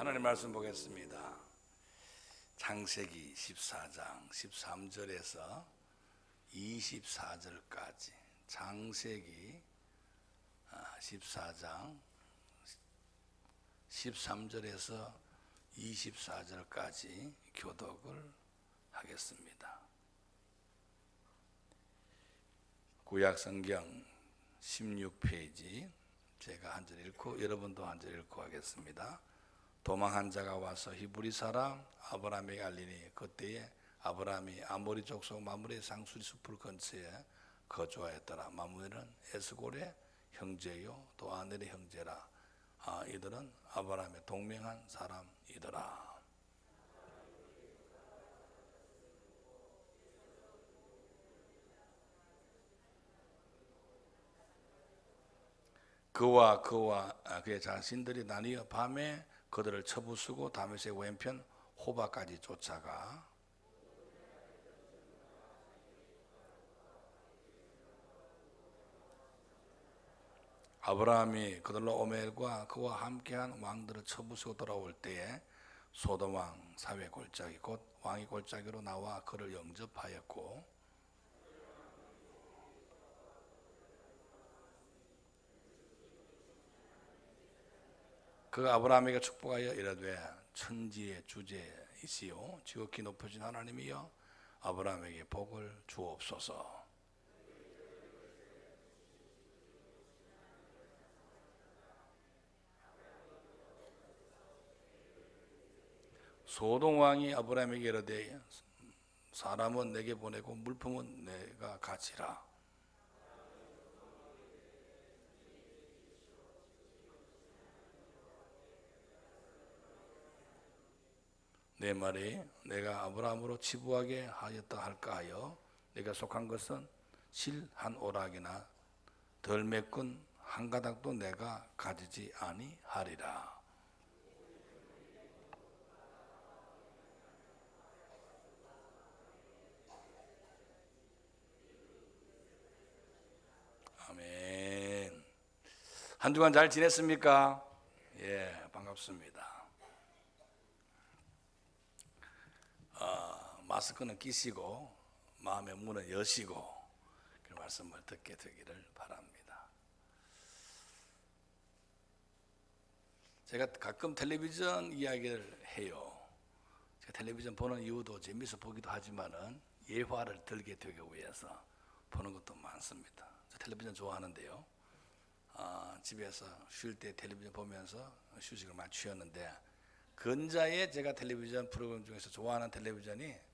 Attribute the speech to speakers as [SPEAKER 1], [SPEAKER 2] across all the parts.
[SPEAKER 1] 하나님 말씀 보겠습니다. 창세기 14장 13절에서 24절까지 창세기 14장 13절에서 24절까지 교독을 하겠습니다. 구약성경 16페이지 제가 한 절 읽고 여러분도 한 절 읽고 하겠습니다. 도망한 자가 와서 히브리 사람 아브라함에게 알리니 그때에 아브라함이 아모리 족속 마므레 상수리 숲을 근처에 거주하였더라. 마므레는 에스골의 형제요 또 아넬의 형제라. 이들은 아브라함의 동맹한 사람이더라. 그와 그의 자신들이 나뉘어 밤에 그들을 쳐부수고 다메섹 왼편 호바까지 쫓아가 아브라함이 그들로 오멜과 그와 함께한 왕들을 쳐부수고 돌아올 때에 소돔 왕 사회 골짜기 곧 왕의 골짜기로 나와 그를 영접하였고 그가 아브라함에게 축복하여 이르되 천지의 주제이시오 지극히 높으신 하나님이여 아브라함에게 복을 주옵소서. 소돔 왕이 아브라함에게 이르되 사람은 내게 보내고 물품은 내가 가지라. 내 말이 내가 아브라함으로 치부하게 하였다 할까 하여 내가 속한 것은 실 한 오락이나 덜 메꾼 한 가닥도 내가 가지지 아니하리라. 아멘. 한 주간 잘 지냈습니까? 예, 반갑습니다. 마스크는 끼시고 마음의 문은 여시고 그 말씀을 듣게 되기를 바랍니다. 제가 가끔 텔레비전 이야기를 해요. 제가 텔레비전 보는 이유도 재미있어 보기도 하지만은 예화를 들게 되기 위해서 보는 것도 많습니다. 저 텔레비전 좋아하는데요. 집에서 쉴 때 텔레비전 보면서 휴식을 많이 취했는데 근자에 제가 텔레비전 프로그램 중에서 좋아하는 텔레비전이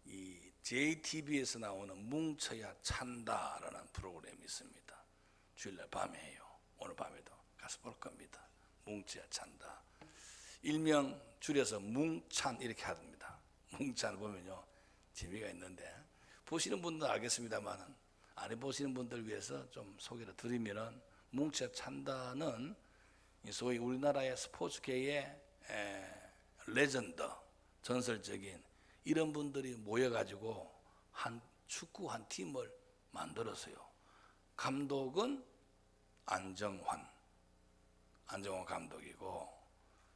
[SPEAKER 1] 이 JTB에서 나오는 뭉쳐야 찬다라는 프로그램이 있습니다. 주일날 밤에 해요. 오늘 밤에도 가서 볼 겁니다. 뭉쳐야 찬다. 일명 줄여서 뭉찬 이렇게 합니다. 뭉찬 보면요 재미가 있는데 보시는 분들은 알겠습니다만 안 해보시는 분들 위해서 좀 소개를 드리면은 뭉쳐야 찬다는 소위 우리나라의 스포츠계의 레전드 전설적인 이런 분들이 모여가지고 축구 한 팀을 만들었어요. 감독은 안정환 감독이고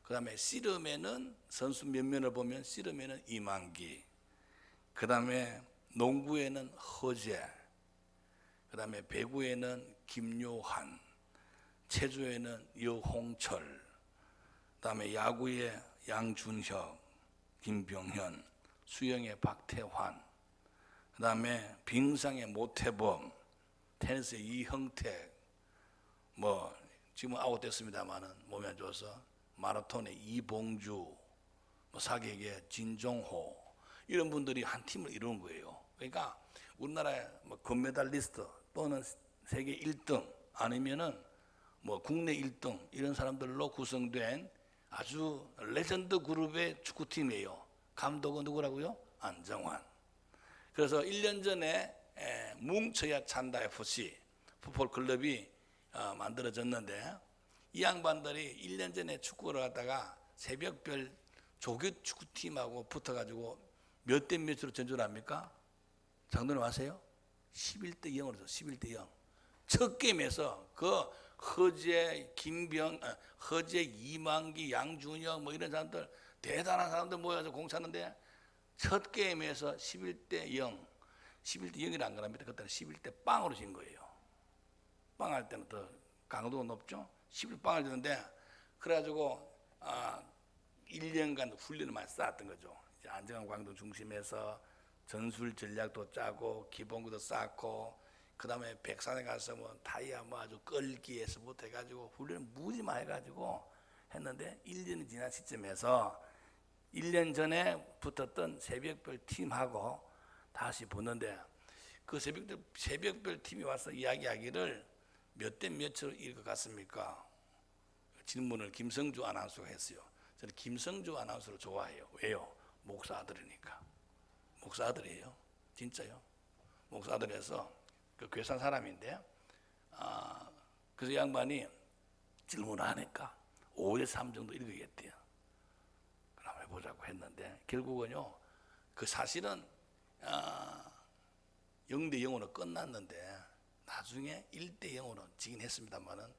[SPEAKER 1] 그 다음에 씨름에는 선수 몇 면을 보면 씨름에는 이만기, 그 다음에 농구에는 허재, 그 다음에 배구에는 김요한, 체조에는 여홍철, 그 다음에 야구에 양준혁, 김병현, 수영의 박태환, 그 다음에 빙상의 모태범, 테니스의 이형택, 지금은 아웃됐습니다만은 몸이 안 좋아서 마라톤의 이봉주, 사격의 진종호 이런 분들이 한 팀을 이루는 거예요. 그러니까 우리나라의 금메달리스트 또는 세계 1등 아니면은 국내 1등 이런 사람들로 구성된 아주 레전드 그룹의 축구팀이에요. 감독은 누구라고요? 안정환. 그래서 1년 전에 뭉쳐야 찬다 FC 풋볼 클럽이 만들어졌는데 이 양반들이 1년 전에 축구를 하다가 새벽별 조교 축구팀하고 붙어가지고 몇 대 몇으로 전주를 합니까? 장로님 아세요? 11대 0으로 졌어요. 11대 0. 첫 게임에서 그 허재, 이만기, 양준혁 뭐 이런 사람들 대단한 사람들 모여서 공차는데 첫 게임에서 11대 0, 11대 0이라 안 그럽니다. 그때는 11대 빵으로 진 거예요. 빵할 때는 더 강도가 높죠. 11대 빵을 주는데 그래가지고 1년간 훈련을 많이 쌓았던 거죠. 이제 안정환 광동 중심에서 전술 전략도 짜고 기본구도 쌓고 그 다음에 백산에 가서 뭐 타이어 뭐 아주 끌기에서부터 해가지고 훈련을 무지 많이 해가지고 했는데 1년이 지난 시점에서 1년 전에 붙었던 새벽별 팀하고 다시 붙는데 그 새벽별 팀이 와서 이야기하기를 몇 대 몇으로 이길 것 같습니까? 질문을 김성주 아나운서가 했어요. 저는 김성주 아나운서를 좋아해요. 왜요? 목사 아들이니까. 목사 아들이에요. 진짜요. 목사 아들에서 그 괴산 사람인데 그래서 양반이 질문을 하니까 5대 3 정도 이기겠대요. 그럼 해보자고 했는데 결국은요 그 사실은 0대 0으로 끝났는데 나중에 1대 0으로 지긴 했습니다만은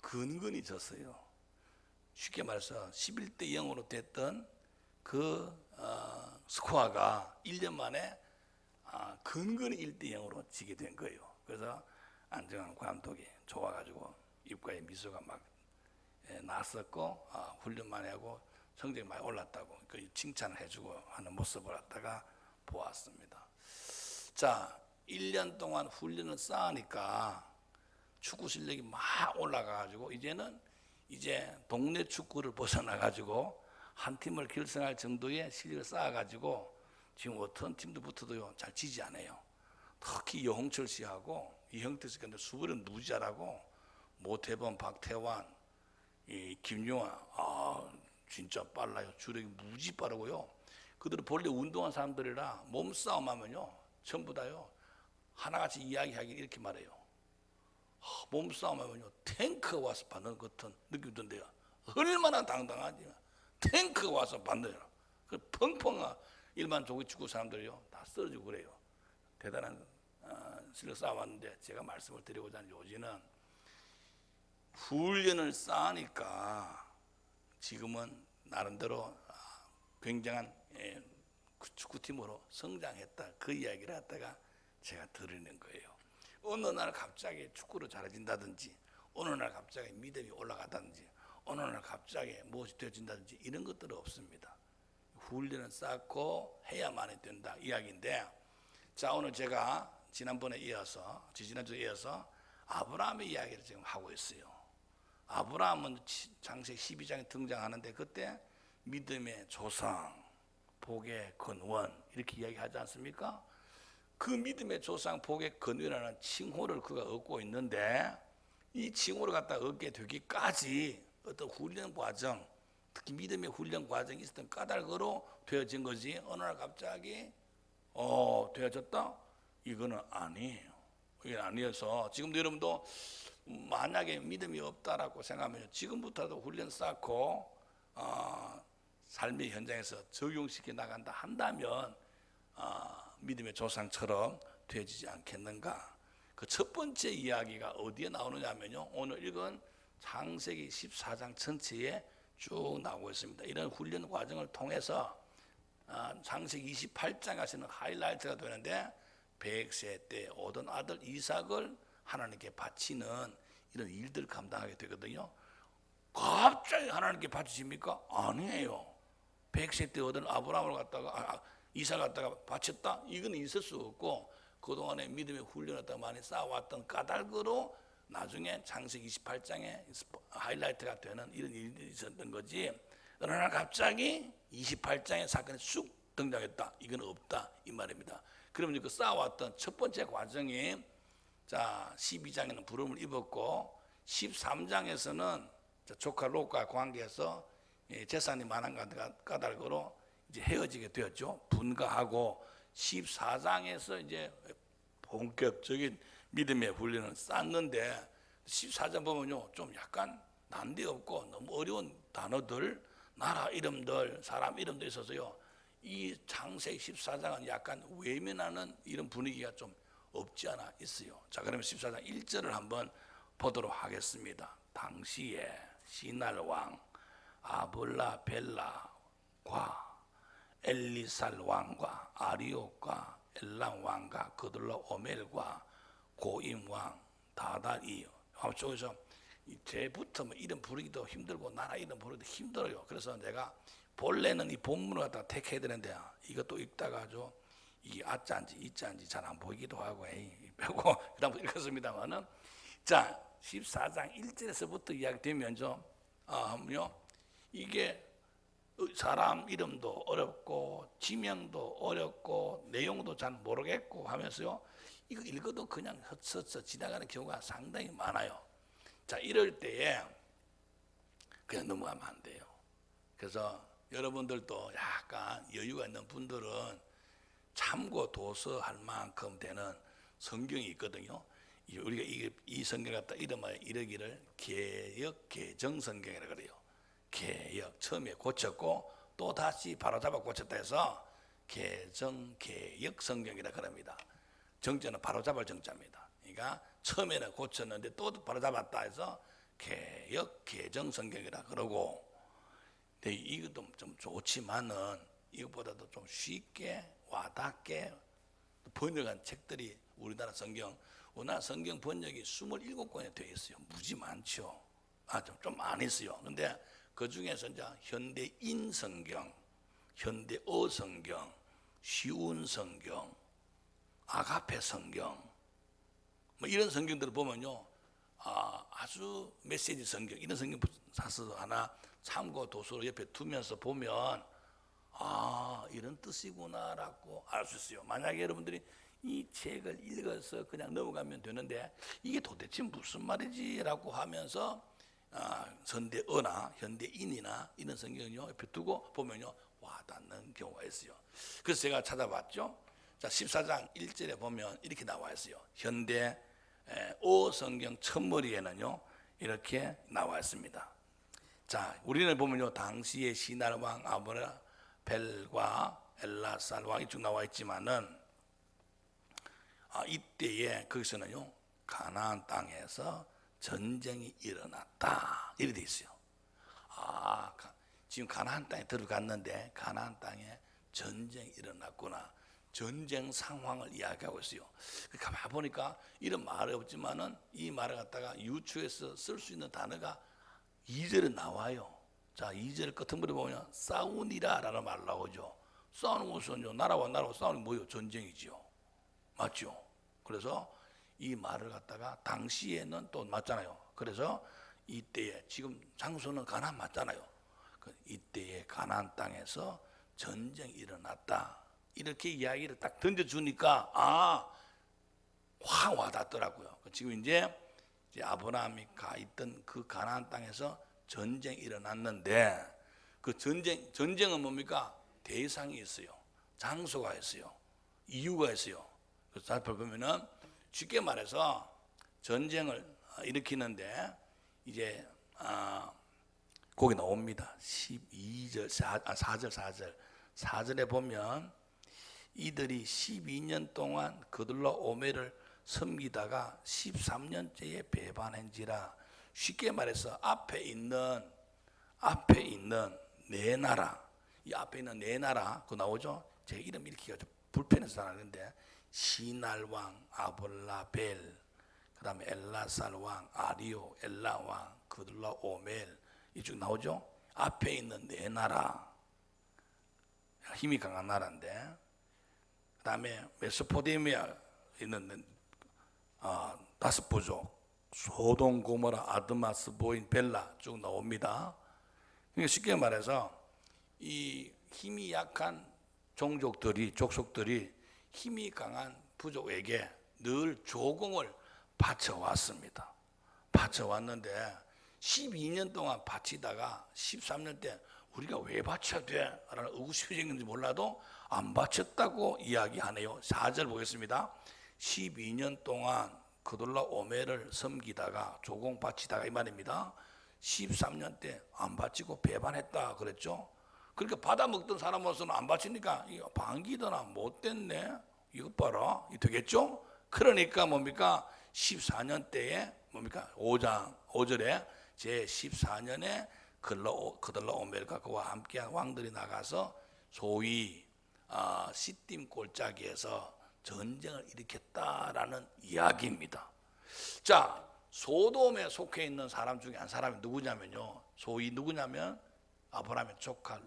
[SPEAKER 1] 근근히 졌어요. 쉽게 말해서 11대 0으로 됐던 그 스코어가 1년 만에 근근히 1대 0으로 지게 된 거예요. 그래서 안정환 감독이 좋아가지고 입가에 미소가 막 났었고 훈련 많이 하고 성적이 많이 올랐다고 그 칭찬을 해주고 하는 모습을 갖다가 보았습니다. 자, 1년 동안 훈련을 쌓으니까 축구 실력이 막 올라가가지고 이제는 동네 축구를 벗어나가지고 한 팀을 결성할 정도의 실력을 쌓아가지고 지금 어떤 팀도 붙어도요 잘 지지 않아요. 특히 여홍철 씨하고 이형태 씨 근데 수비는 무지 잘하고 모태범, 박태환, 김용환 진짜 빨라요. 주력이 무지 빠르고요. 그들은 본래 운동한 사람들이라 몸싸움 하면요 전부 다요 하나같이 이야기하기 이렇게 말해요. 몸싸움 하면요 탱크가 와서 받는 것 같은 느낌이 든대요. 얼마나 당당하지. 탱크가 와서 받는데요. 그 펑펑 일반 조기 축구 사람들이요 다 쓰러지고 그래요. 대단한 실력 쌓아왔는데 제가 말씀을 드리고자 하는 요지는 훈련을 쌓으니까 지금은 나름대로 굉장한 축구팀으로 성장했다. 그 이야기를 갖다가 제가 드리는 거예요. 어느 날 갑자기 축구를 잘해진다든지 어느 날 갑자기 믿음이 올라가다든지 어느 날 갑자기 무엇이 되어진다든지 이런 것들은 없습니다. 훈련을 쌓고 해야만 된다 이야기인데 자 오늘 제가 지난번에 이어서 지지난주에 이어서 아브라함의 이야기를 지금 하고 있어요. 아브라함은 창세기 12장에 등장하는데 그때 믿음의 조상, 복의 근원 이렇게 이야기하지 않습니까? 그 믿음의 조상, 복의 근원이라는 칭호를 그가 얻고 있는데 이 칭호를 갖다 얻게 되기까지 어떤 훈련 과정, 특히 믿음의 훈련 과정이 있었던 까닭으로 되어진 거지 어느 날 갑자기 되어졌다? 이거는 아니에요. 이게 아니어서 지금도 여러분도 만약에 믿음이 없다라고 생각하면 지금부터도 훈련 쌓고 삶의 현장에서 적용시켜 나간다 한다면 믿음의 조상처럼 되어지지 않겠는가. 그 첫 번째 이야기가 어디에 나오느냐면요 오늘 읽은 창세기 14장 전체에 쭉 나오고 있습니다. 이런 훈련 과정을 통해서 창세기 28장 가시는 하이라이트가 되는데 100세 때 오던 아들 이삭을 하나님께 바치는 이런 일들을 감당하게 되거든요. 갑자기 하나님께 바치십니까? 아니에요. 100세 때 오던 아브라함을 갖다가 이삭을 갖다가 바쳤다? 이거는 있을 수 없고 그동안에 믿음의 훈련을 갖다가 많이 쌓아왔던 까닭으로 나중에 창세기 28장에 하이라이트가 되는 이런 일들이 있었던 거지. 그러나 갑자기 28장의 사건이 쑥 등장했다. 이건 없다 이 말입니다. 그러면 그 쌓아왔던 첫 번째 과정이 자 12장에는 부름을 입었고 13장에서는 조카 롯과 관계에서 재산이 많은 까닭으로 이제 헤어지게 되었죠. 분가하고 14장에서 이제 본격적인 믿음의 훈련을 쌓는데 14장 보면요 좀 약간 난데없고 너무 어려운 단어들, 나라 이름들, 사람 이름도 있어서요 이 창세기 14장은 약간 외면하는 이런 분위기가 좀 없지 않아 있어요. 자 그러면 14장 1절을 한번 보도록 하겠습니다. 당시에 시날 왕 아볼라 벨라과 엘리살 왕과 아리옥과 엘람 왕과 그들라 오멜과 고임 왕 다달이 앞쪽에서 제부터 뭐 이름 부르기도 힘들고 나라 이름 부르기도 힘들어요. 그래서 내가 본래는 이 본문을 갖다 택해야 되는데 이것도 읽다가 이게 아자인지 이자인지 잘 안 보이기도 하고 빼고 그다음 읽었습니다만은 자 14장 1절에서부터 이야기되면 이게 사람 이름도 어렵고 지명도 어렵고 내용도 잘 모르겠고 하면서요 이거 읽어도 그냥 헛헛 지나가는 경우가 상당히 많아요. 자 이럴 때에 그냥 넘어가면 안 돼요. 그래서 여러분들도 약간 여유가 있는 분들은 참고 도서할 만큼 되는 성경이 있거든요. 우리가 이 성경 갖다 이름을 이르기를 개역 개정 성경이라 그래요. 개역 처음에 고쳤고 또 다시 바로잡아 고쳤다 해서 개정 개역 성경이라 그럽니다. 정자는 바로잡을 정자입니다. 그러니까 처음에는 고쳤는데 또 바로잡았다 해서 개역 개정 성경이라 그러고, 근데 이것도 좀 좋지만은 이것보다도 좀 쉽게 와닿게 번역한 책들이 우리나라 성경 번역이 27권에 되어 있어요. 무지 많죠. 좀 많이 있어요. 근데 그 중에서 이제 현대인 성경, 현대어 성경, 쉬운 성경, 아가페 성경, 뭐 이런 성경들을 보면요, 아주 메시지 성경 이런 성경 사서 하나 참고 도서로 옆에 두면서 보면 이런 뜻이구나라고 알 수 있어요. 만약에 여러분들이 이 책을 읽어서 그냥 넘어가면 되는데 이게 도대체 무슨 말이지라고 하면서 현대어나 현대인이나 이런 성경은요 옆에 두고 보면요 와닿는 경우가 있어요. 그래서 제가 찾아봤죠. 자 14장 1절에 보면 이렇게 나와 있어요. 현대어 성경 첫머리에는요 이렇게 나와 있습니다. 자 우리는 보면요 당시의 시날 왕 아브라 벨과 엘라살 왕이 쭉 나와 있지만은 이때에 거기서는요 가나안 땅에서 전쟁이 일어났다 이렇게 돼 있어요. 지금 가나안 땅에 들어갔는데 가나안 땅에 전쟁이 일어났구나. 전쟁 상황을 이야기하고 있어요. 가만 보니까 이런 말이 없지만은 이 말을 갖다가 유추해서 쓸 수 있는 단어가 2절에 나와요. 자 2절 끝머리 보면 싸우니라라는 말 나오죠. 싸우는 것은요 나라와 나라와 싸우는 게 뭐예요? 전쟁이지요. 맞죠? 그래서 이 말을 갖다가 당시에는 또 맞잖아요. 그래서 이때에 지금 장소는 가나안 맞잖아요. 이때에 가나안 땅에서 전쟁이 일어났다. 이렇게 이야기를 딱 던져주니까 확 와닿더라고요. 지금 이제 아브라함이 가 있던 그 가나안 땅에서 전쟁이 일어났는데 그 전쟁은 뭡니까? 대상이 있어요. 장소가 있어요. 이유가 있어요. 그래서 살펴보면은 쉽게 말해서 전쟁을 일으키는데 이제 거기 나옵니다. 12절 4절에 보면 이들이 12년 동안 그들로 오멜을 섬기다가 13년째에 배반한지라. 쉽게 말해서 앞에 있는 네 나라, 이 앞에 있는 네 나라 그거 나오죠? 제 이름 읽기가 좀 불편해서 잘 하는데 시날 왕 아볼라벨, 그다음에 엘라살 왕 아리오, 엘라 왕 그들라 오멜 이쪽 나오죠? 앞에 있는 네 나라 힘이 강한 나라인데, 그다음에 메소포타미아 있는 5 부족 소돔 고모라 아드마 스보인 벨라 쭉 나옵니다. 그러니까 쉽게 말해서 이 힘이 약한 족속들이 힘이 강한 부족에게 늘 조공을 바쳐왔습니다. 바쳐왔는데 12년 동안 바치다가 13년 때 우리가 왜 바쳐야 돼? 라는 의구심이 생겼는지 몰라도 안 바쳤다고 이야기하네요. 4절 보겠습니다. 12년 동안 그들라 오멜을 섬기다가 조공 바치다가 이 말입니다. 13년 때 안 바치고 배반했다 그랬죠. 그러니까 받아먹던 사람으로서는 안 바치니까 이거 반기더나 못됐네. 이것 봐라. 이 되겠죠? 그러니까 뭡니까? 14년 때에 뭡니까? 5절에 제 14년에 그들라오멜과 그와 함께한 왕들이 나가서 소위 시딤 골짜기에서 전쟁을 일으켰다라는 이야기입니다. 자, 소돔에 속해 있는 사람 중에 한 사람이 누구냐면요, 소위 누구냐면 아브라함의 조카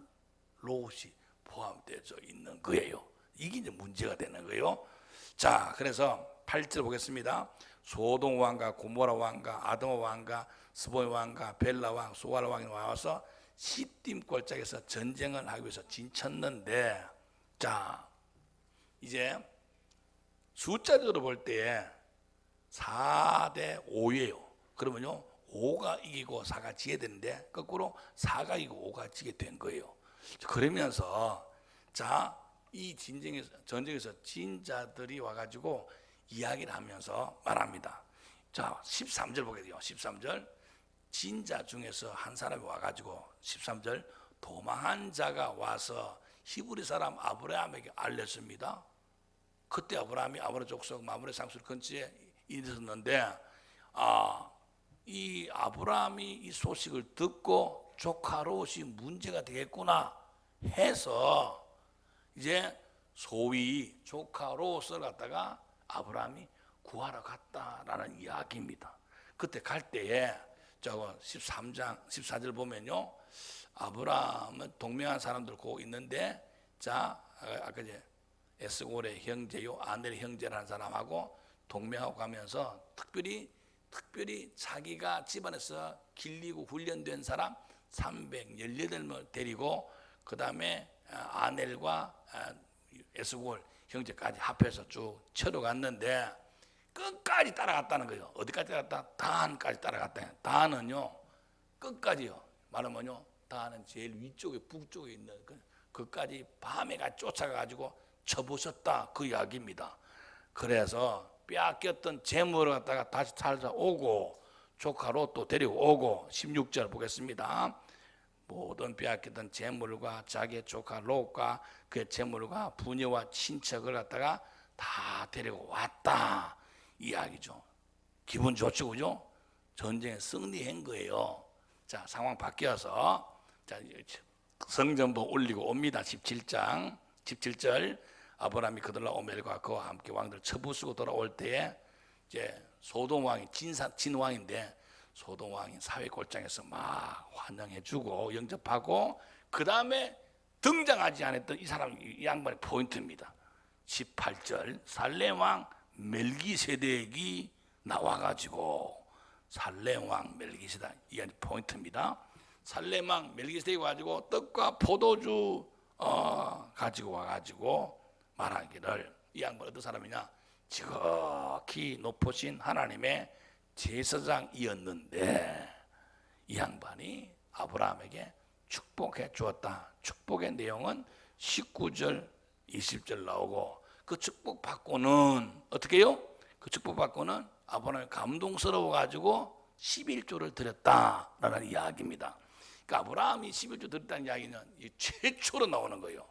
[SPEAKER 1] 롯이 포함되어 있는 거예요. 이게 이제 문제가 되는 거예요. 자, 그래서 8절 보겠습니다. 소돔 왕과 고모라 왕과 아드마 왕과 스보이 왕과 벨라 왕, 소알 왕이 와서 시딤 골짜기에서 전쟁을 하기 위해서 진쳤는데, 자, 이제 숫자적으로 볼 때 4대 5예요. 그러면요, 5가 이기고 4가 지게 되는데 거꾸로 4가 이기고 5가 지게 된 거예요. 그러면서 자, 이 전쟁에서 진 자들이 와가지고 이야기를 하면서 말합니다. 자, 13절 보게 돼요. 13절, 진자 중에서 한 사람이 와가지고 13절, 도망한 자가 와서 히브리 사람 아브라함에게 알렸습니다. 그때 아브라함이 아브라 족속 마므레 상술 근처에 있었는데, 이 아브라함이 이 소식을 듣고 조카 롯이 문제가 되겠구나 해서 이제 소위 조카 롯을 갖다가 아브라함이 구하러 갔다라는 이야기입니다. 그때 갈 때에 저거 13장 14절 보면요, 아브라함은 동명한 사람들 고 있는데, 자, 아까 이제 에스골의 형제요 아넬의 형제라는 사람하고 동명하고 가면서 특별히 자기가 집안에서 길리고 훈련된 사람 318명을 데리고 그 다음에 아넬과 에스골 형제까지 합해서 쭉 쳐러 갔는데 끝까지 따라갔다는 거예요. 어디까지 따라갔다? 단까지 따라갔다. 단은요 끝까지요. 말하면요, 단은 제일 위쪽에 북쪽에 있는 그까지 밤에가 쫓아가가지고 쳐부셨다, 그 이야기입니다. 그래서 빼앗겼던 재물을 갖다가 다시 찾아오고 조카 롯도 데리고 오고, 16절 보겠습니다. 모든 빼앗겼던 재물과 자기의 조카 롯과 그의 재물과 부녀와 친척을 갖다가 다 데리고 왔다, 이야기죠. 기분 좋죠, 그죠? 전쟁에 승리한 거예요. 자, 상황 바뀌어서 자, 성전부 올리고 옵니다. 17장 17절, 아브라함이 그들라오멜과 그와 함께 왕들 쳐부수고 돌아올 때에 이제 소돔 왕이 진왕인데 소돔 왕이 사회골장에서 막 환영해주고 영접하고, 그 다음에 등장하지 않았던 이 사람, 이 양반의 포인트입니다. 18절, 살렘 왕 멜기세덱이 나와가지고, 살렘 왕 멜기세덱, 이게 포인트입니다. 살렘 왕 멜기세덱이 와가지고 떡과 포도주 가지고 와가지고 말하기를, 이 양반 어떤 사람이냐, 지극히 높으신 하나님의 제사장이었는데 이 양반이 아브라함에게 축복해 주었다. 축복의 내용은 19절 20절 나오고, 그 축복 받고는 어떻게 해요? 그 축복 받고는 아브라함이 감동스러워 가지고 11조를 드렸다라는 이야기입니다. 그러니까 아브라함이 11조 드렸다는 이야기는 최초로 나오는 거예요.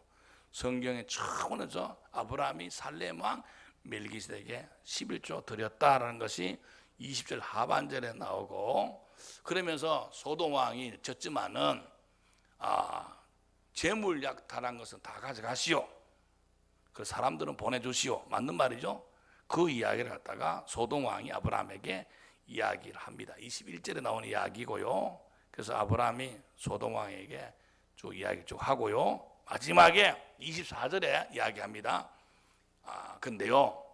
[SPEAKER 1] 성경에 처음으로 아브라함이 살렘 왕 멜기세덱에게 11조 드렸다라는 것이 20절 하반절에 나오고, 그러면서 소돔 왕이 졌지만은 재물 약탈한 것은 다 가져가시오, 그 사람들은 보내주시오, 맞는 말이죠. 그 이야기를 갖다가 소돔 왕이 아브라함에게 이야기를 합니다. 21절에 나오는 이야기고요. 그래서 아브라함이 소돔 왕에게 쭉 이야기 쭉 하고요. 마지막에 24절에 이야기합니다. 근데요,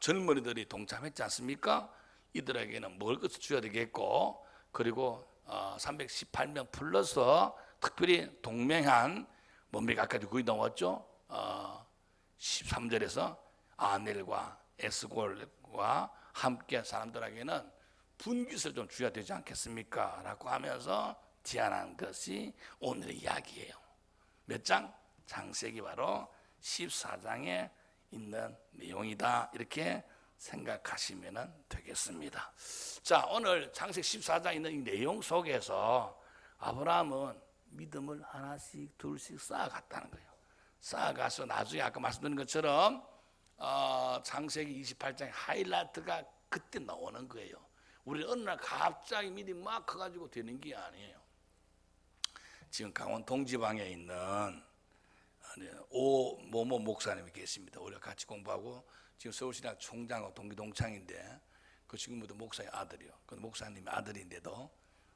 [SPEAKER 1] 젊은이들이 동참했지 않습니까? 이들에게는 먹을 것을 줘야 되겠고, 그리고 318명 플러스 특별히 동맹한 뭡니까? 아까 거의 나왔죠? 13절에서 아넬과 에스골과 함께 사람들에게는 분깃을 좀 줘야 되지 않겠습니까? 라고 하면서 제안한 것이 오늘의 이야기예요. 몇 장? 창세기 바로 14장에 있는 내용이다, 이렇게 생각하시면 되겠습니다. 자, 오늘 창세기 14장에 있는 이 내용 속에서 아브라함은 믿음을 하나씩 둘씩 쌓아갔다는 거예요. 쌓아가서 나중에 아까 말씀드린 것처럼 창세기 28장의 하이라이트가 그때 나오는 거예요. 우리 어느 날 갑자기 믿음이 막 커가지고 되는 게 아니에요. 지금 강원 동지방에 있는 오모모 목사님이 계십니다. 우리가 같이 공부하고 지금 서울신학 총장하고 동기동창인데 그 친구도 목사의 아들이요. 그 목사님의 아들인데도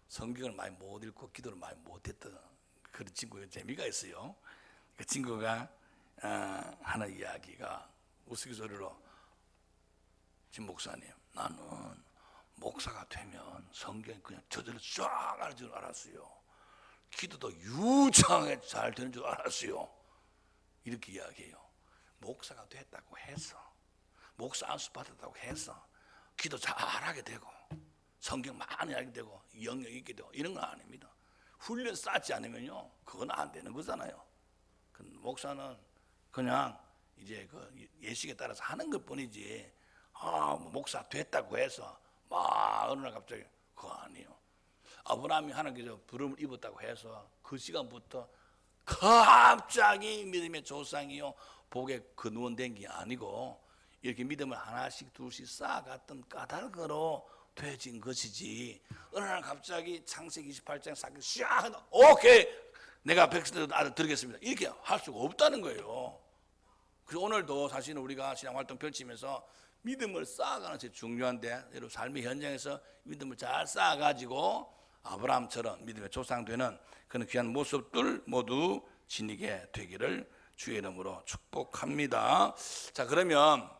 [SPEAKER 1] 성경을 많이 못 읽고 기도를 많이 못했던 그런 친구의 재미가 있어요. 그 친구가 하는 이야기가 우스갯소리로 진 목사님, 나는 목사가 되면 성경 그냥 저절로 쫙 알 줄 알았어요. 기도도 유창하게 잘 되는 줄 알았어요. 이렇게 이야기해요. 목사가 됐다고 해서, 목사 안수 받았다고 해서 기도 잘하게 되고 성경 많이 알게 되고 영역 있게 되고 이런 건 아닙니다. 훈련 쌓지 않으면요 그건 안 되는 거잖아요. 그 목사는 그냥 이제 그 예식에 따라서 하는 것 뿐이지 목사 됐다고 해서 막 어느 날 갑자기 그거 아니에요. 아브라함이 하나님께서 부름을 입었다고 해서 그 시간부터 갑자기 믿음의 조상이요 복의 근원된 게 아니고 이렇게 믿음을 하나씩 둘씩 쌓아갔던 까닭으로 되어진 것이지 어느 날 갑자기 창세기 28장 사기 샥 오케이 내가 백성들 아들 드리겠습니다 이렇게 할 수가 없다는 거예요. 그래서 오늘도 사실은 우리가 신앙활동 펼치면서 믿음을 쌓아가는 것이 중요한데 여러분 삶의 현장에서 믿음을 잘 쌓아가지고 아브라함처럼 믿음의 조상 되는 그런 귀한 모습들 모두 지니게 되기를 주의 이름으로 축복합니다. 자, 그러면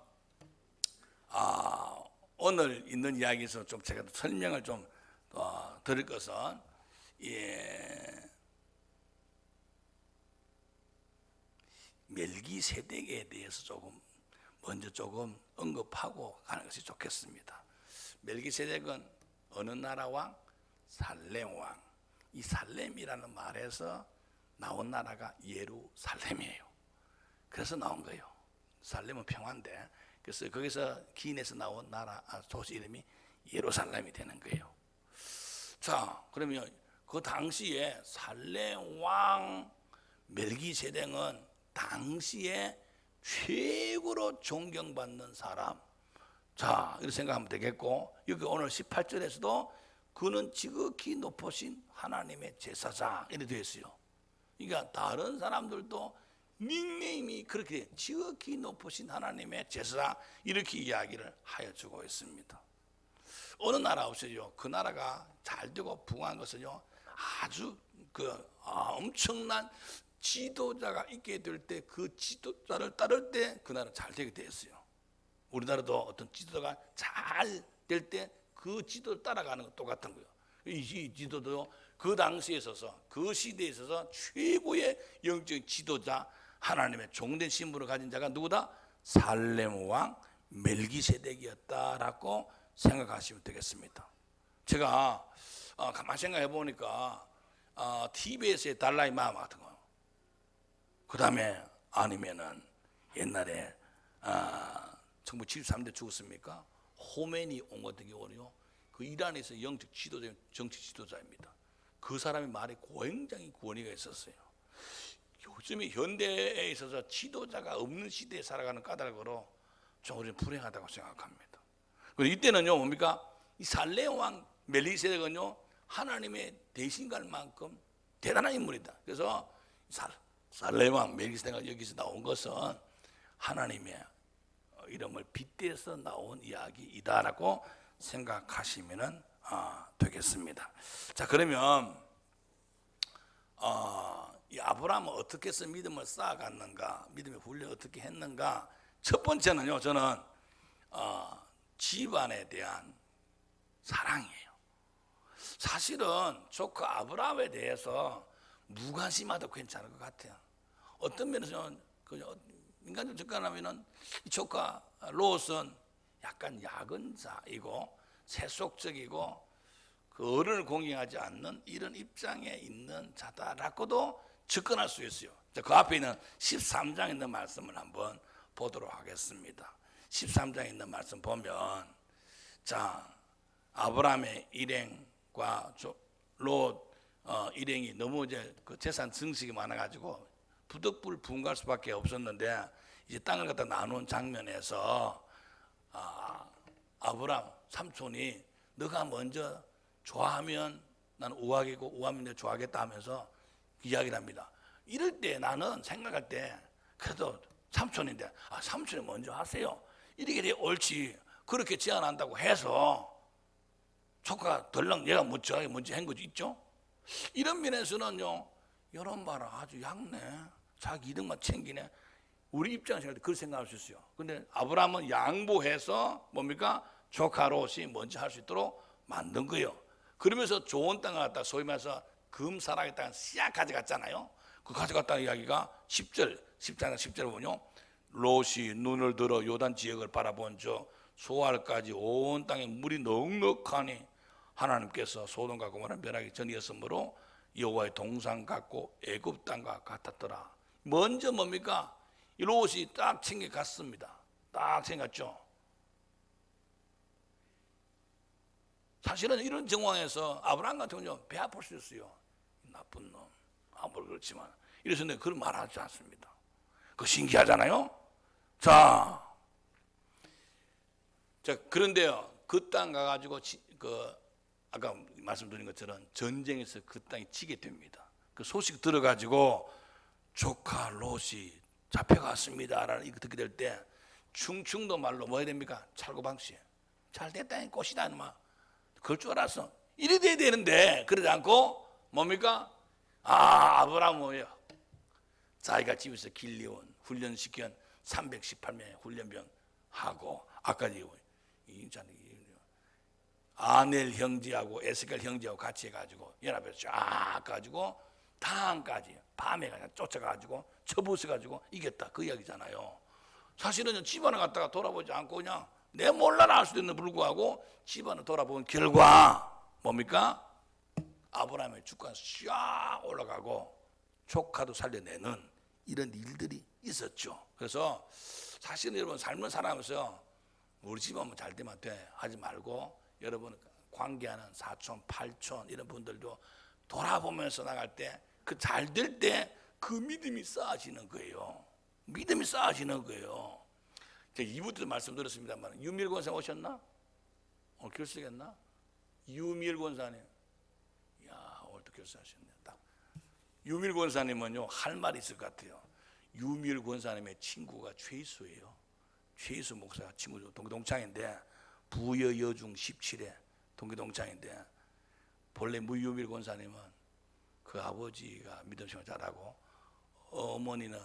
[SPEAKER 1] 오늘 있는 이야기에서 좀 제가 설명을 좀 드릴 것은 멜기세덱에 대해서 조금 먼저 조금 언급하고 가는 것이 좋겠습니다. 멜기세덱은 어느 나라 왕? 살렘 왕. 이 살렘이라는 말에서 나온 나라가 예루살렘이에요. 그래서 나온 거예요. 살렘은 평화인데 그래서 거기서 기인에서 나온 나라 도시 이름이 예루살렘이 되는 거예요. 자, 그러면 그 당시에 살렘 왕 멜기세덱은 당시에 최고로 존경받는 사람. 자, 이렇게 생각하면 되겠고 여기 오늘 18절에서도 그는 지극히 높으신 하나님의 제사장 이렇게 되어 있어요. 그러니까 다른 사람들도 닉네임이 그렇게 지극히 높으신 하나님의 제사장 이렇게 이야기를 하여 주고 있습니다. 어느 나라 없어요. 그 나라가 잘 되고 부강한 것은요 아주 엄청난 지도자가 있게 될 때 그 지도자를 따를 때 그 나라 잘 되게 되었어요. 우리나라도 어떤 지도자가 잘 될 때 그 지도를 따라가는 것 똑같은 거예요. 이 지도도 그 당시에 있어서 그 시대에 있어서 최고의 영적 지도자 하나님의 종된 신분을 가진 자가 누구다? 살렘 왕 멜기세덱이었다라고 생각하시면 되겠습니다. 제가 가만히 생각해 보니까 TBS의 달라이마마 같은 거, 그 다음에 아니면은 옛날에 1973년 죽었습니까? 호메니 온 같은 경우는요, 그 이란에서 영적 지도자, 정치 지도자입니다. 그 사람의 말에 굉장히 권위가 있었어요. 요즘에 현대에 있어서 지도자가 없는 시대에 살아가는 까닭으로 좀 우리는 불행하다고 생각합니다. 그리고 이때는요, 뭡니까? 이 살렘 왕 멜기세덱은요, 하나님의 대신 갈 만큼 대단한 인물이다. 그래서 살렘 왕 멜기세덱가 여기서 나온 것은 하나님의 이름을 빗대서 나온 이야기이다라고 생각하시면 되겠습니다. 자, 그러면 이 아브라함은 어떻게 해서 믿음을 쌓아갔는가, 믿음의 훈련을 어떻게 했는가. 첫 번째는요, 저는 집안에 대한 사랑이에요. 사실은 조카 아브라함에 대해서 무관심하도 괜찮을 것 같아요. 어떤 면에서는 인간적으로 접근하면은 이 조카 롯은 약간 야근자이고 세속적이고 그 어른을 공경하지 않는 이런 입장에 있는 자다라고도 접근할 수 있어요. 그 앞에 있는 13장에 있는 말씀을 한번 보도록 하겠습니다. 13장에 있는 말씀 보면, 자, 아브라함의 일행과 롯 일행이 너무 이제 그 재산 증식이 많아가지고 부득불 분갈 수밖에 없었는데, 이제 땅을 갖다 나눈 장면에서 아브람 삼촌이 너가 먼저 좋아하면 나는 우악이고 우하면 내가 좋아하겠다 하면서 이야기를 합니다. 이럴 때 나는 생각할 때 그래도 삼촌인데 삼촌이 먼저 하세요. 이렇게 돼 옳지. 그렇게 제안한다고 해서 조카가 덜렁 얘가 먼저 한 거지 있죠. 이런 면에서는요, 이런 말은 아주 얇네. 자기 이득만 챙기네. 우리 입장에서 그렇게 생각할 수 있어요. 근데 아브라함은 양보해서 뭡니까? 조카 롯이 먼저 할 수 있도록 만든 거예요. 그러면서 좋은 땅을 갖다 소위 말해서 금사라의 땅을 씨앗 가져갔잖아요. 그 가져갔다는 이야기가 10절 10절 보면요, 롯이 눈을 들어 요단 지역을 바라본 저 소알까지 온 땅에 물이 넉넉하니 하나님께서 소돔과 고모라 멸하기 전이었으므로 여호와의 동상 같고 애굽 땅과 같았더라. 먼저 뭡니까? 이 롯이 딱 챙겨갔습니다. 딱 챙겼죠. 사실은 이런 정황에서 아브라함 같은 경우는 배 아플 수 있어요. 나쁜 놈. 아무리 그렇지만. 이래서 내가 그런 말 하지 않습니다. 그거 신기하잖아요? 자, 그런데요, 그 땅 가가지고, 아까 말씀드린 것처럼 전쟁에서 그 땅이 지게 됩니다. 그 소식 들어가지고 조카 롯이 잡혀갔습니다 라는 이거 듣게 될 때 충청도 말로 뭐 해야 됩니까? 찰고방시. 잘 됐다, 꽃이다, 막. 그럴 줄 알았어. 이래 돼야 되는데, 그러지 않고, 뭡니까? 아브라함 뭐예요? 자기가 집에서 길리온, 훈련시킨 318명의 훈련병 하고, 아까 아넬 형제하고 에스겔 형제하고 같이 해가지고 연합해서 쫙 가지고 다항까지 밤에 쫓아가지고 쳐부숴가지고 이겼다, 그 이야기잖아요. 사실은 집안을 갔다가 돌아보지 않고 그냥 내 몰라라 할 수도 있는 불구하고 집안을 돌아본 결과 뭡니까? 아브라함의 주가가 쫙 올라가고 조카도 살려내는 이런 일들이 있었죠. 그래서 사실은 여러분 삶을 살아가면서 우리 집안만 잘 되면 돼 하지 말고, 여러분 관계하는 사촌, 팔촌 이런 분들도 돌아보면서 나갈 때 그 잘 될 때 그 믿음이 쌓아지는 거예요. 믿음이 쌓아지는 거예요. 제가 2부 때도 말씀드렸습니다만 유밀 권사 오셨나? 결석했나? 유밀 권사님. 이야, 오늘도 결석하셨네. 딱. 유밀 권사님은요, 할 말이 있을 것 같아요. 유밀 권사님의 친구가 최희수예요. 최희수 목사가 친구죠. 동창인데 부여 여중 17회 동기동창인데, 본래 무유밀 권사님은 그 아버지가 믿음 생활 잘하고 어머니는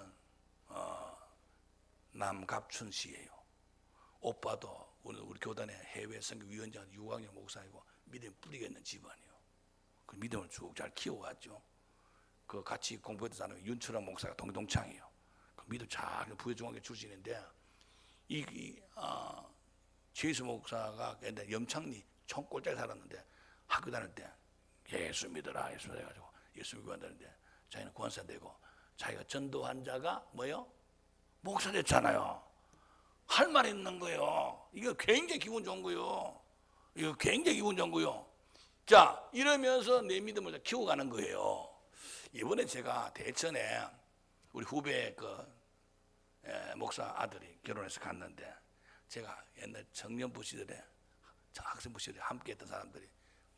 [SPEAKER 1] 남갑춘 씨예요. 오빠도 우리 교단의 해외 선교위원장 유광영 목사이고 믿음 뿌리가 있는 집안이에요. 그 믿음을 쭉 잘 키워왔죠. 그 같이 공부했던 사람이 윤철원 목사가 동기동창이에요. 그 믿음 잘 부여중학교 출신인데 최희수 목사가 옛날 염창리 청골짜기 살았는데 학교 다닐 때 예수 믿어라 예수 해가지고 예수 믿고 한다는데 자기는 권사 되고 자기가 전도한 자가 뭐요? 목사 됐잖아요. 할 말이 있는 거예요. 이거 굉장히 기분 좋은 거예요. 이거 굉장히 기분 좋은 거예요. 자, 이러면서 내 믿음을 키워가는 거예요. 이번에 제가 대천에 우리 후배 목사 아들이 결혼해서 갔는데, 제가 옛날 청년부 시절에 학생부 시절에 함께 했던 사람들이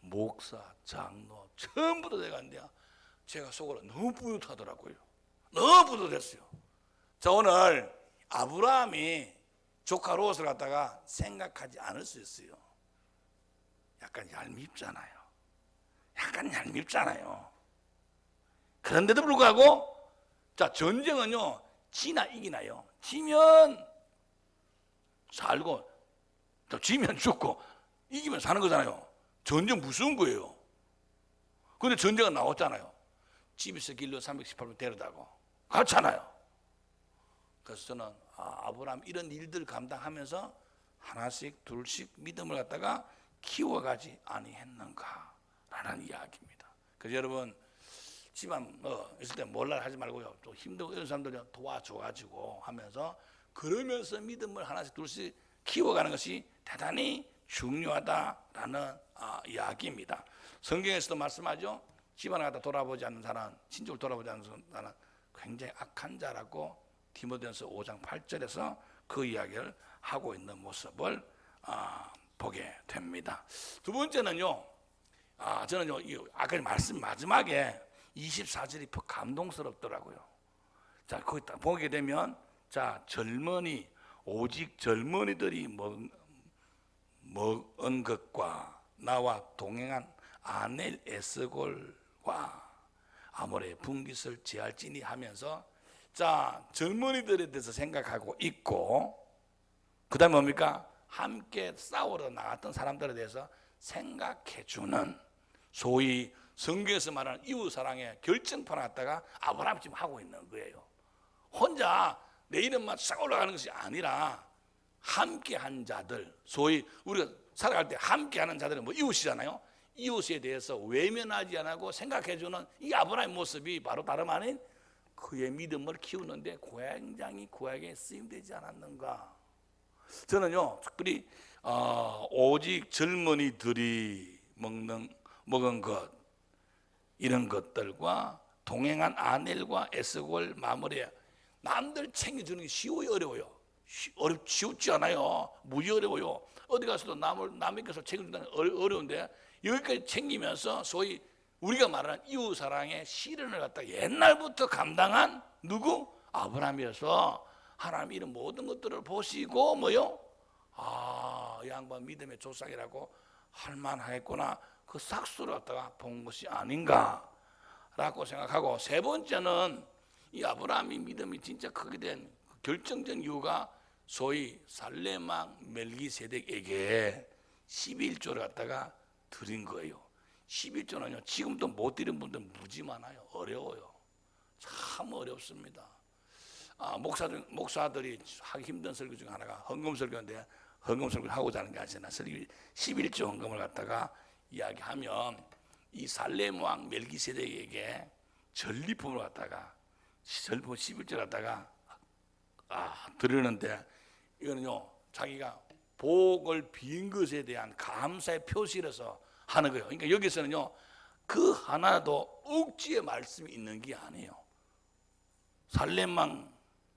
[SPEAKER 1] 목사, 장로 전부 다 돼갔는데 제가 속으로 너무 뿌듯하더라고요. 너무 뿌듯했어요. 자, 오늘 아브라함이 조카 롯을 갖다가 생각하지 않을 수 있어요. 약간 얄밉잖아요. 약간 얄밉잖아요. 그런데도 불구하고 자, 전쟁은요 지나 이기나요? 지면 살고 또 지면 죽고 이기면 사는 거잖아요. 전쟁 무서운 거예요. 그런데 전쟁은 나왔잖아요. 집에서 길로 318번 데려다고 갔잖아요. 그래서 저는 아브라함 이런 일들 감당하면서 하나씩 둘씩 믿음을 갖다가 키워가지 아니했는가라는 이야기입니다. 그래서 여러분 집안 있을 때 몰라 하지 말고요. 또 힘들고 이런 사람들 도와줘가지고 하면서 그러면서 믿음을 하나씩 둘씩 키워가는 것이 대단히 중요하다라는 이야기입니다. 성경에서도 말씀하죠. 집안을 갖다 돌아보지 않는 사람, 친족을 돌아보지 않는 사람 굉장히 악한 자라고 디모데전서 5장 8절에서 그 이야기를 하고 있는 모습을 보게 됩니다. 두 번째는요, 저는요, 아까 말씀 마지막에 24절이 감동스럽더라고요. 자, 거기 딱 보게 되면, 자, 젊은이, 오직 젊은이들이 먹은 것과 나와 동행한 아넬 에스골과 아모레 분깃을 제할지니 하면서, 자, 젊은이들에 대해서 생각하고 있고, 그 다음에 뭡니까? 함께 싸우러 나갔던 사람들에 대해서 생각해주는, 소위 성경에서 말하는 이웃사랑의 결정판을 갖다가 아브라함이 지금 하고 있는 거예요. 혼자 내 이름만 싹 올라가는 것이 아니라 함께한 자들, 소위 우리가 살아갈 때 함께하는 자들은 이웃이잖아요. 이웃에 대해서 외면하지 않고 생각해주는 이 아브라함의 모습이 바로 다름 아닌 그의 믿음을 키우는데 굉장히 구약에 쓰임되지 않았는가. 저는요, 특별히 오직 젊은이들이 먹은 것, 이런 것들과 동행한 아넬과 에스골 마무리, 남들 챙겨주는 게 쉬워요, 어려워요? 쉽지 않아요. 무지 어려워요. 어디 가서도 남의 것을 챙겨준다는 어려운데, 여기까지 챙기면서 소위 우리가 말하는 이웃사랑의 시련을 갖다 옛날부터 감당한 누구? 아브라함이어서 하나님 이런 모든 것들을 보시고 이 양반 믿음의 조상이라고 할만하겠구나, 그 삭수를 갖다가 본 것이 아닌가라고 생각하고, 세 번째는 이 아브라함이 믿음이 진짜 크게 된 결정적인 이유가 소위 살레망 멜기세덱에게 11조를 갖다가 드린 거예요. 11조는요, 지금도 못 드린 분들 무지 많아요. 어려워요. 참 어렵습니다. 목사들이 하기 힘든 설교 중 하나가 헌금 설교인데, 헌금 설교를 하고자 하는 게 아니라 11조 헌금을 갖다가 이야기하면, 이 살렘 왕 멜기세덱에게 전리품을 갖다가 11조를 갖다가 드리는데, 이거는요, 자기가 복을 빈 것에 대한 감사의 표시라서 하는 거예요. 그러니까 여기서는요, 그 하나도 억지의 말씀이 있는 게 아니에요. 살렘 왕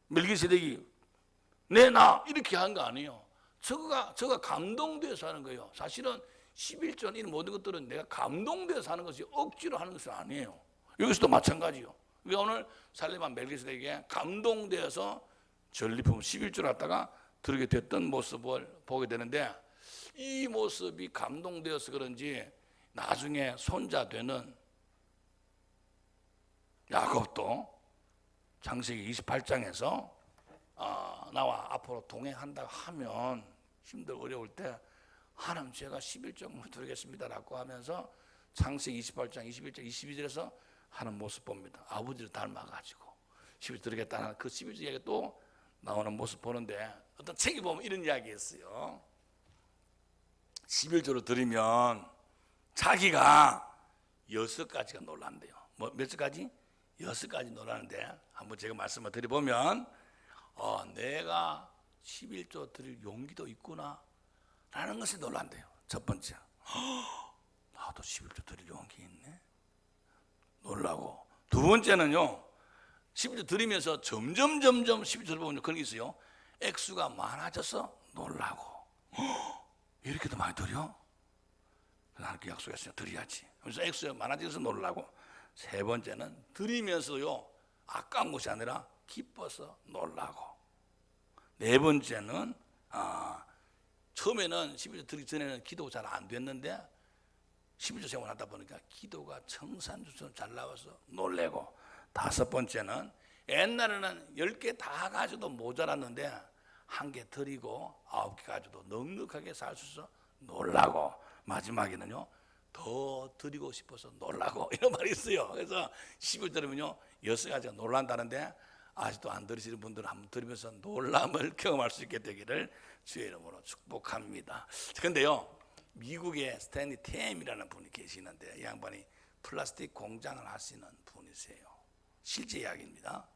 [SPEAKER 1] 멜기세덱이 내놔 이렇게 한 거 아니에요. 저가 감동돼서 하는 거예요. 사실은 11조 이런 모든 것들은 내가 감동돼서 하는 것이 억지로 하는 것은 아니에요. 여기서도 마찬가지요. 그러니까 오늘 살렘 왕 멜기세덱에게 감동되어서 전리품 11조를 갖다가 드리게 됐던 모습을 보게 되는데, 이 모습이 감동되어서 그런지 나중에 손자 되는 야곱도 창세기 28장에서 나와 앞으로 동행한다고 하면 힘들고 어려울 때 하나님 제가 11조 드리겠습니다라고 하면서 창세기 28장 21장 22절에서 하는 모습 봅니다. 아버지를 닮아가지고 11조 드리겠다는 그 11조 이야기가 또 나오는 모습 보는데, 어떤 책에 보면 이런 이야기 있어요. 11조를 드리면 자기가 6가지가 놀란대요. 몇 가지? 6가지 놀라는데, 한번 제가 말씀을 드려보면, 내가 11조 드릴 용기도 있구나 라는 것이 놀란대요. 첫 번째, 나도 11조 드릴 용기 있네, 놀라고. 두 번째는요, 11조 드리면서 점점 11조 보면 그런 게 있어요. 액수가 많아져서 놀라고. 이렇게도 많이 드려? 나는 그 약속했으니까 드려야지. 그래서 액수가 많아져서 놀라고. 세 번째는 드리면서요, 아까운 것이 아니라 기뻐서 놀라고. 네 번째는 처음에는 11조 드리기 전에는 기도가 잘 안 됐는데 11조 생활하다 보니까 기도가 청산주처럼 잘 나와서 놀래고. 다섯 번째는 옛날에는 10개 다 가져도 모자랐는데 1개 드리고 9개 가져도 넉넉하게 살 수 있어 놀라고. 마지막에는요, 더 드리고 싶어서 놀라고, 이런 말이 있어요. 그래서 11조 드리면요 6가지가 놀란다는데, 아직도 안 들으시는 분들은 한번 들으면서 놀람을 경험할 수 있게 되기를 주의 이름으로 축복합니다. 그런데요, 미국의 스탠리 템이라는 분이 계시는데, 이 양반이 플라스틱 공장을 하시는 분이세요. 실제 이야기입니다.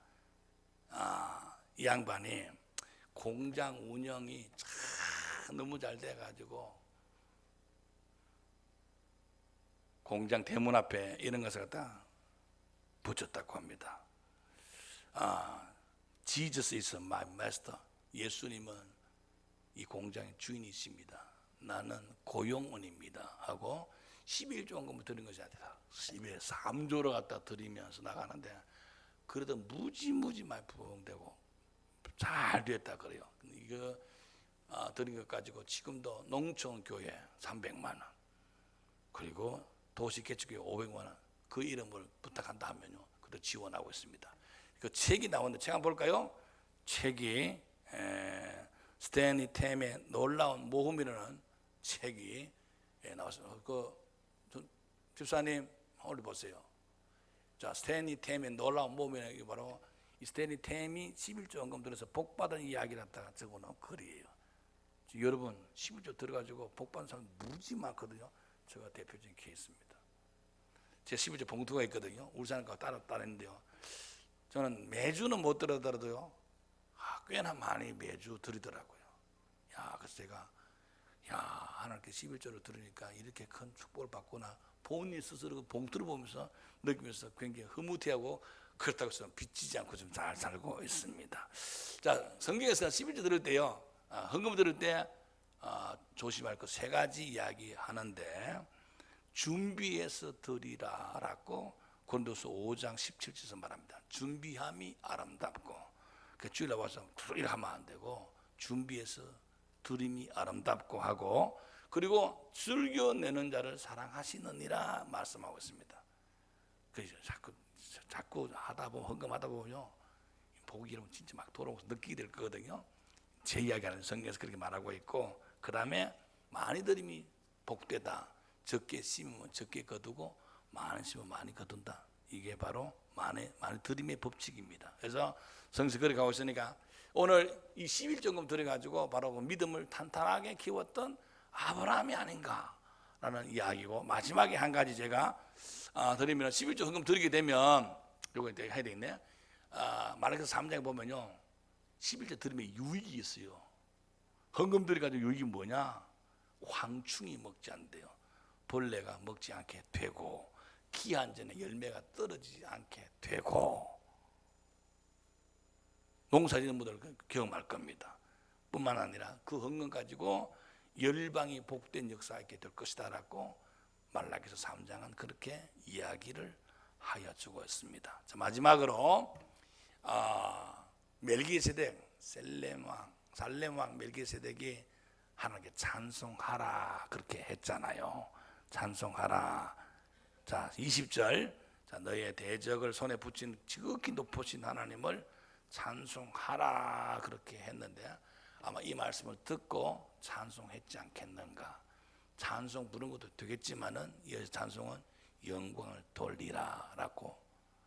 [SPEAKER 1] 이 양반이 공장 운영이 참 너무 잘 돼가지고 공장 대문 앞에 이런 것을 갖다 붙였다고 합니다. Jesus is my master. 예수님은 이 공장의 주인이십니다. 나는 고용원입니다 하고 11조원금을 드린 것이 아니라 3조를 갖다 드리면서 나가는데, 그래도 무지 많이 부흥되고 잘 됐다 그래요. 이거 드린 것 가지고 지금도 농촌교회 300만 원, 그리고 도시개척교회 500만 원, 그 이름을 부탁한다 하면요, 그도 지원하고 있습니다. 그 책이 나오는데 책 한번 볼까요? 책이 스탠리 템의 놀라운 모험이라는 책이 나왔어요. 집사님 올려 보세요. 자, 스탠리 템의 놀라운 모험이라는 게 바로 이 스탠리 템이 11조 원금 들어서 복받은 이야기를 갖다가 적어놓은 글이에요. 여러분 11조 들어가지고 복받은 사람 무지 많거든요. 제가 대표적인 케이스입니다. 제 11조 봉투가 있거든요. 울산과 따랐는데요. 저는 매주는 못 들어더라도요, 꽤나 많이 매주 드리더라고요. 그래서 제가 하나님께 11조를 들으니까 이렇게 큰 축복을 받구나. 본인 스스로 그 봉투를 보면서 느끼면서 굉장히 흐뭇해하고, 그렇다고 해서 빚지지 않고 좀 잘 살고 있습니다. 자, 성경에서 11조 들을 때요, 헌금 들을 때 조심할 것 3가지 이야기 하는데, 준비해서 드리라라고 고린도서 5장 17절에서 말합니다. 준비함이 아름답고, 그 주일날 와서 이렇게 하면 안 되고 준비해서 드림이 아름답고 하고, 그리고 즐겨내는 자를 사랑하시느니라 말씀하고 있습니다. 그래서 자꾸 하다 보면, 헌금하다 보면요, 복이 여러분 진짜 막 돌아오면서 느끼게 될 거거든요. 제 이야기하는 성경에서 그렇게 말하고 있고, 그 다음에 많이 드림이 복되다. 적게 심으면 적게 거두고 많이 심으면 많이 거둔다. 이게 바로 많이 드림의 법칙입니다. 그래서 성서 그렇게 가고 있으니까 오늘 이 11조금 들어가지고 바로 그 믿음을 탄탄하게 키웠던 아브라함이 아닌가라는 이야기고, 마지막에 한 가지 제가 드리면 11조 헌금 드리게 되면 이거 해야 되겠네. 말라기서 3장에 보면요, 11조 드리면 유익이 있어요. 헌금 드려가지고 유익이 뭐냐? 황충이 먹지 않대요. 벌레가 먹지 않게 되고, 기한 전에 열매가 떨어지지 않게 되고, 농사 짓는 분들 경험할 겁니다. 뿐만 아니라 그 헌금 가지고 열방이 복된 역사가 있게 될 것이다 라고 말라기서 3장은 그렇게 이야기를 하여 주고 있습니다. 자, 마지막으로 멜기세덱, 살렘왕 멜기세덱이 하나님께 찬송하라 그렇게 했잖아요. 찬송하라. 자, 20절. 자, 너의 대적을 손에 붙인 지극히 높으신 하나님을 찬송하라 그렇게 했는데, 아마 이 말씀을 듣고 찬송했지 않겠는가. 찬송 부른 것도 되겠지만은 이 찬송은 영광을 돌리라라고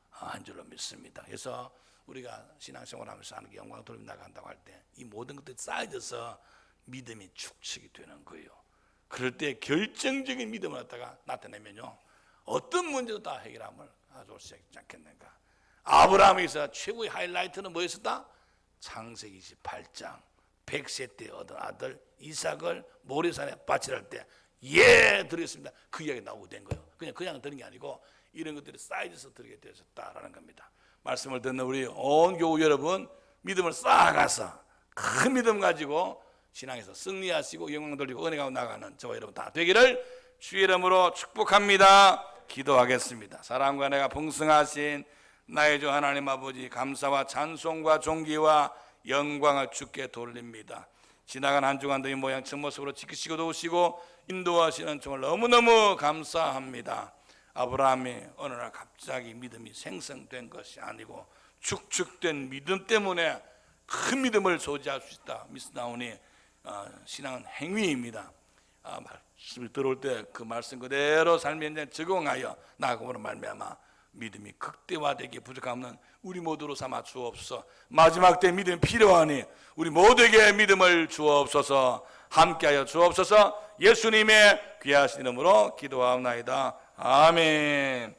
[SPEAKER 1] 한 줄로 믿습니다. 그래서 우리가 신앙생활하면서 하는 게 영광을 돌리며 나간다고 할 때 이 모든 것들이 쌓여져서 믿음이 축적이 되는 거예요. 그럴 때 결정적인 믿음을 갖다가 나타내면요, 어떤 문제도 다 해결함을 가져올 수 있지 않겠는가. 아브라함에서 최고의 하이라이트는 뭐였었다? 창세기 28장 100세 때 얻은 아들 이삭을 모리산에 바치할 때 드리겠습니다. 그 이야기 나오게 된 거예요. 그냥 드린 게 아니고 이런 것들이 쌓여져서 드리게 되었다라는 겁니다. 말씀을 듣는 우리 온 교우 여러분, 믿음을 쌓아가서 큰 믿음 가지고 신앙에서 승리하시고 영광 돌리고 은혜가 나가는 저와 여러분 다 되기를 주의 이름으로 축복합니다. 기도하겠습니다. 사랑과 내가 풍성하신 나의 주 하나님 아버지, 감사와 찬송과 존귀와 영광을 주께 돌립니다. 지나간 한 주간 너희 모양 첫 모습으로 지키시고 도우시고 인도하시는 정말 너무너무 감사합니다. 아브라함이 어느 날 갑자기 믿음이 생성된 것이 아니고 축적된 믿음 때문에 큰 믿음을 소지할 수 있다 믿사오니 신앙은 행위입니다. 말씀이 들어올 때 그 말씀 그대로 삶의 현장에 적용하여 나아가므로 말미암아 믿음이 극대화되기에 부족함은 우리 모두로 삼아 주옵소서. 마지막 때 믿음이 필요하니 우리 모두에게 믿음을 주옵소서. 함께하여 주옵소서. 예수님의 귀하신 이름으로 기도하옵나이다. 아멘.